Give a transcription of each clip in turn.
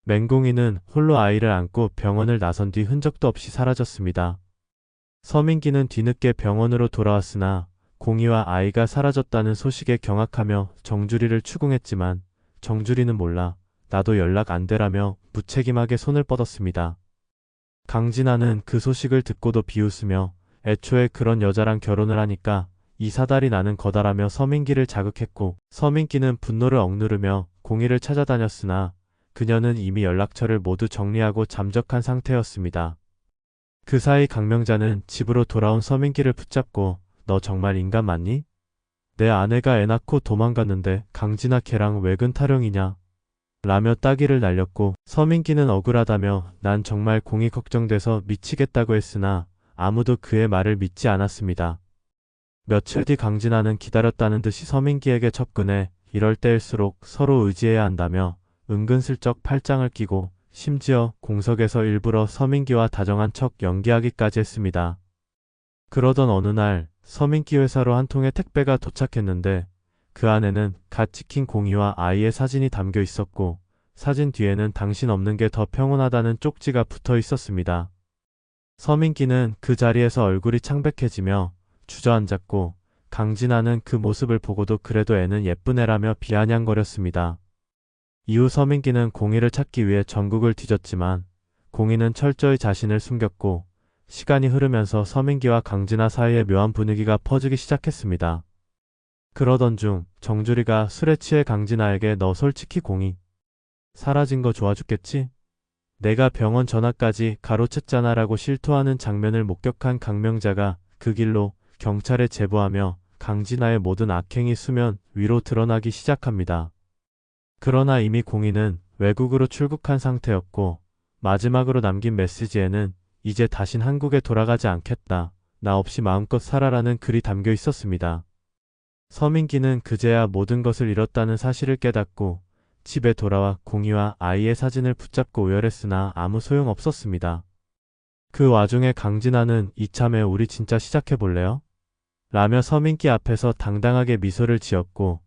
맹공이는 홀로 아이를 안고 병원을 나선 뒤 흔적도 없이 사라졌습니다. 서민기는 뒤늦게 병원으로 돌아왔으나 공이와 아이가 사라졌다는 소식에 경악하며 정주리를 추궁했지만 정주리는 몰라 나도 연락 안 되라며 무책임하게 손을 뻗었습니다. 강진아는 그 소식을 듣고도 비웃으며 애초에 그런 여자랑 결혼을 하니까 이 사달이 나는 거다라며 서민기를 자극했고, 서민기는 분노를 억누르며 공이를 찾아다녔으나 그녀는 이미 연락처를 모두 정리하고 잠적한 상태였습니다. 그 사이 강명자는 집으로 돌아온 서민기를 붙잡고 너 정말 인간 맞니? 내 아내가 애 낳고 도망갔는데 강진아 걔랑 왜 근타령이냐? 라며 따귀를 날렸고, 서민기는 억울하다며 난 정말 공이 걱정돼서 미치겠다고 했으나 아무도 그의 말을 믿지 않았습니다. 며칠 뒤 강진아는 기다렸다는 듯이 서민기에게 접근해 이럴 때일수록 서로 의지해야 한다며 은근슬쩍 팔짱을 끼고 심지어 공석에서 일부러 서민기와 다정한 척 연기하기까지 했습니다. 그러던 어느 날 서민기 회사로 한 통의 택배가 도착했는데 그 안에는 갓 찍힌 공이와 아이의 사진이 담겨 있었고, 사진 뒤에는 당신 없는 게 더 평온하다는 쪽지가 붙어 있었습니다. 서민기는 그 자리에서 얼굴이 창백해지며 주저앉았고, 강진아는 그 모습을 보고도 그래도 애는 예쁜 애라며 비아냥거렸습니다. 이후 서민기는 공이를 찾기 위해 전국을 뒤졌지만 공이는 철저히 자신을 숨겼고, 시간이 흐르면서 서민기와 강진아 사이에 묘한 분위기가 퍼지기 시작했습니다. 그러던 중 정주리가 술에 취해 강진아에게 너 솔직히 공이 사라진 거 좋아 죽겠지? 내가 병원 전화까지 가로챘잖아 라고 실토하는 장면을 목격한 강명자가 그 길로 경찰에 제보하며 강진아의 모든 악행이 수면 위로 드러나기 시작합니다. 그러나 이미 공이는 외국으로 출국한 상태였고, 마지막으로 남긴 메시지에는 이제 다신 한국에 돌아가지 않겠다. 나 없이 마음껏 살아라는 글이 담겨 있었습니다. 서민기는 그제야 모든 것을 잃었다는 사실을 깨닫고 집에 돌아와 공이와 아이의 사진을 붙잡고 오열했으나 아무 소용 없었습니다. 그 와중에 강진아는 이참에 우리 진짜 시작해볼래요? 라며 서민기 앞에서 당당하게 미소를 지었고,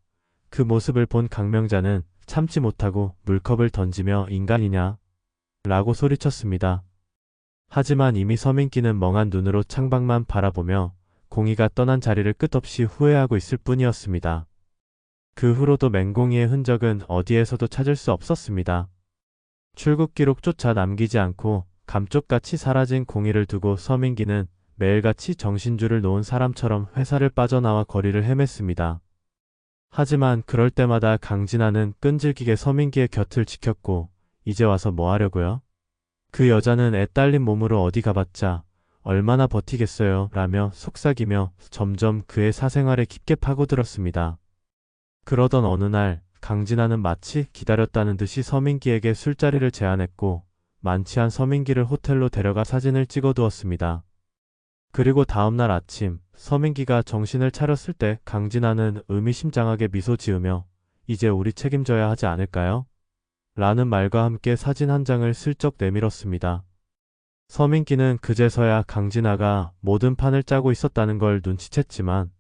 그 모습을 본 강명자는 참지 못하고 물컵을 던지며 인간이냐? 라고 소리쳤습니다. 하지만 이미 서민기는 멍한 눈으로 창밖만 바라보며 공이가 떠난 자리를 끝없이 후회하고 있을 뿐이었습니다. 그 후로도 맹공이의 흔적은 어디에서도 찾을 수 없었습니다. 출국 기록조차 남기지 않고 감쪽같이 사라진 공이를 두고 서민기는 매일같이 정신줄을 놓은 사람처럼 회사를 빠져나와 거리를 헤맸습니다. 하지만 그럴 때마다 강진아는 끈질기게 서민기의 곁을 지켰고, 이제 와서 뭐 하려고요? 그 여자는 애 딸린 몸으로 어디 가봤자 얼마나 버티겠어요? 라며 속삭이며 점점 그의 사생활에 깊게 파고들었습니다. 그러던 어느 날 강진아는 마치 기다렸다는 듯이 서민기에게 술자리를 제안했고, 만취한 서민기를 호텔로 데려가 사진을 찍어두었습니다. 그리고 다음날 아침 서민기가 정신을 차렸을 때 강진아는 의미심장하게 미소 지으며 이제 우리 책임져야 하지 않을까요? 라는 말과 함께 사진 한 장을 슬쩍 내밀었습니다. 서민기는 그제서야 강진아가 모든 판을 짜고 있었다는 걸 눈치챘지만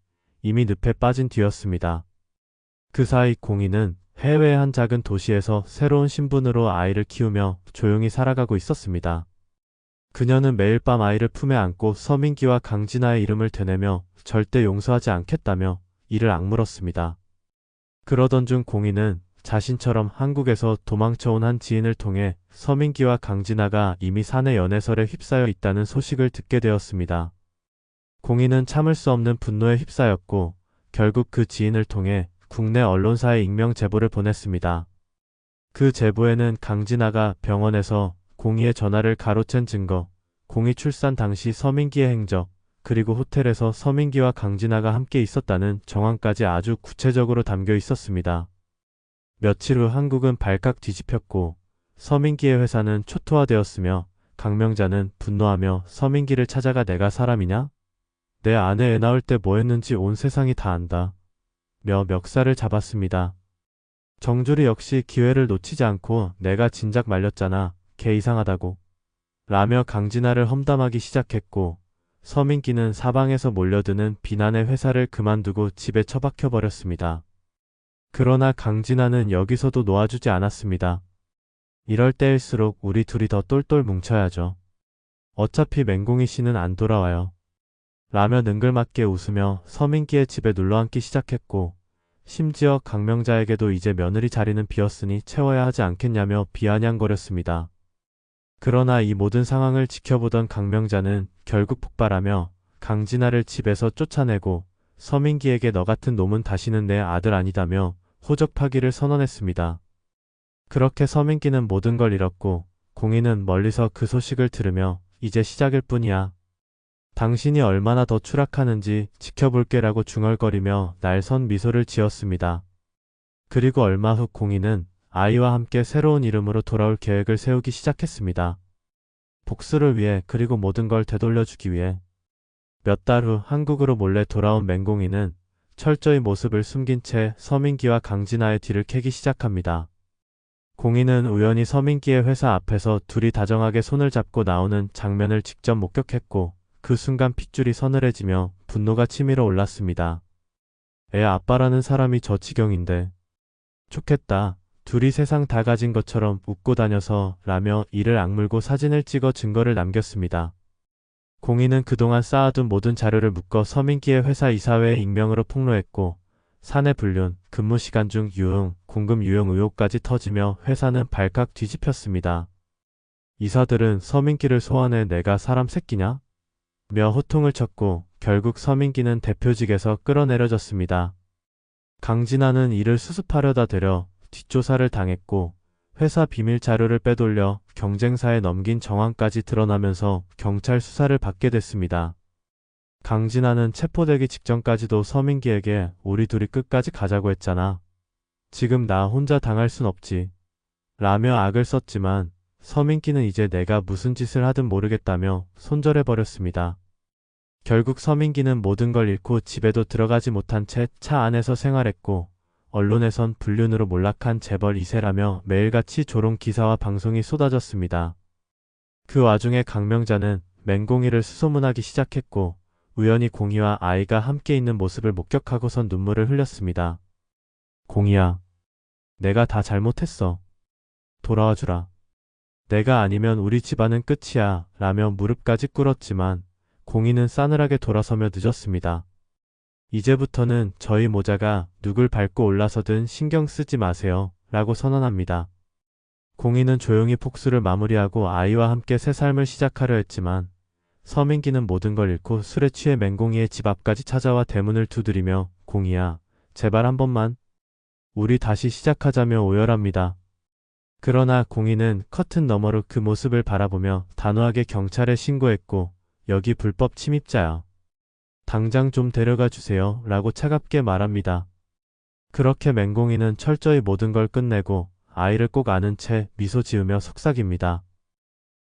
이미 늪에 빠진 뒤였습니다. 그 사이 공이는 해외의 한 작은 도시에서 새로운 신분으로 아이를 키우며 조용히 살아가고 있었습니다. 그녀는 매일 밤 아이를 품에 안고 서민기와 강진아의 이름을 되뇌며 절대 용서하지 않겠다며 이를 악물었습니다. 그러던 중 공이는 자신처럼 한국에서 도망쳐온 한 지인을 통해 서민기와 강진아가 이미 사내 연애설에 휩싸여 있다는 소식을 듣게 되었습니다. 공이는 참을 수 없는 분노에 휩싸였고 결국 그 지인을 통해 국내 언론사에 익명 제보를 보냈습니다. 그 제보에는 강진아가 병원에서 공이의 전화를 가로챈 증거, 공이 출산 당시 서민기의 행적, 그리고 호텔에서 서민기와 강진아가 함께 있었다는 정황까지 아주 구체적으로 담겨 있었습니다. 며칠 후 한국은 발칵 뒤집혔고 서민기의 회사는 초토화되었으며 강명자는 분노하며 서민기를 찾아가 내가 사람이냐? 내 아내 애 낳을 때 뭐 했는지 온 세상이 다 안다. 며 멱살을 잡았습니다. 정주리 역시 기회를 놓치지 않고 내가 진작 말렸잖아. 걔 이상하다고. 라며 강진아를 험담하기 시작했고 서민기는 사방에서 몰려드는 비난의 회사를 그만두고 집에 처박혀버렸습니다. 그러나 강진아는 여기서도 놓아주지 않았습니다. 이럴 때일수록 우리 둘이 더 똘똘 뭉쳐야죠. 어차피 맹공이 씨는 안 돌아와요. 라며 능글맞게 웃으며 서민기의 집에 눌러앉기 시작했고, 심지어 강명자에게도 이제 며느리 자리는 비었으니 채워야 하지 않겠냐며 비아냥거렸습니다. 그러나 이 모든 상황을 지켜보던 강명자는 결국 폭발하며 강진아를 집에서 쫓아내고 서민기에게 너 같은 놈은 다시는 내 아들 아니다며 호적파기를 선언했습니다. 그렇게 서민기는 모든 걸 잃었고 공희는 멀리서 그 소식을 들으며 이제 시작일 뿐이야. 당신이 얼마나 더 추락하는지 지켜볼게라고 중얼거리며 날선 미소를 지었습니다. 그리고 얼마 후 공희는 아이와 함께 새로운 이름으로 돌아올 계획을 세우기 시작했습니다. 복수를 위해 그리고 모든 걸 되돌려주기 위해. 몇 달 후 한국으로 몰래 돌아온 맹공이는 철저히 모습을 숨긴 채 서민기와 강진아의 뒤를 캐기 시작합니다. 공희는 우연히 서민기의 회사 앞에서 둘이 다정하게 손을 잡고 나오는 장면을 직접 목격했고 그 순간 핏줄이 서늘해지며 분노가 치밀어 올랐습니다. 애 아빠라는 사람이 저 지경인데. 좋겠다. 둘이 세상 다 가진 것처럼 웃고 다녀서 라며 이를 악물고 사진을 찍어 증거를 남겼습니다. 공희는 그동안 쌓아둔 모든 자료를 묶어 서민기의 회사 이사회에 익명으로 폭로했고 사내 불륜, 근무 시간 중 유흥, 공금 유용 의혹까지 터지며 회사는 발칵 뒤집혔습니다. 이사들은 서민기를 소환해 내가 사람 새끼냐? 며 호통을 쳤고 결국 서민기는 대표직에서 끌어내려졌습니다. 강진아는 이를 수습하려다 데려 뒷조사를 당했고 회사 비밀 자료를 빼돌려 경쟁사에 넘긴 정황까지 드러나면서 경찰 수사를 받게 됐습니다. 강진아는 체포되기 직전까지도 서민기에게 우리 둘이 끝까지 가자고 했잖아. 지금 나 혼자 당할 순 없지. 라며 악을 썼지만 서민기는 이제 내가 무슨 짓을 하든 모르겠다며 손절해버렸습니다. 결국 서민기는 모든 걸 잃고 집에도 들어가지 못한 채 차 안에서 생활했고 언론에선 불륜으로 몰락한 재벌 2세라며 매일같이 조롱 기사와 방송이 쏟아졌습니다. 그 와중에 강명자는 맹공이를 수소문하기 시작했고 우연히 공희와 아이가 함께 있는 모습을 목격하고선 눈물을 흘렸습니다. 공희야, 내가 다 잘못했어. 돌아와 주라. 내가 아니면 우리 집안은 끝이야 라며 무릎까지 꿇었지만 공희는 싸늘하게 돌아서며 늦었습니다. 이제부터는 저희 모자가 누굴 밟고 올라서든 신경 쓰지 마세요 라고 선언합니다. 공희는 조용히 복수를 마무리하고 아이와 함께 새 삶을 시작하려 했지만 서민기는 모든 걸 잃고 술에 취해 맹공이의 집 앞까지 찾아와 대문을 두드리며 공희야, 제발 한 번만 우리 다시 시작하자며 오열합니다. 그러나 공희는 커튼 너머로 그 모습을 바라보며 단호하게 경찰에 신고했고 여기 불법 침입자야. 당장 좀 데려가 주세요 라고 차갑게 말합니다. 그렇게 맹공이는 철저히 모든 걸 끝내고 아이를 꼭 안은 채 미소 지으며 속삭입니다.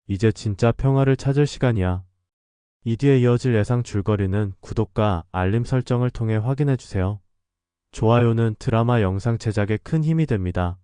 이제 진짜 평화를 찾을 시간이야. 이 뒤에 이어질 예상 줄거리는 구독과 알림 설정을 통해 확인해주세요. 좋아요는 드라마 영상 제작에 큰 힘이 됩니다.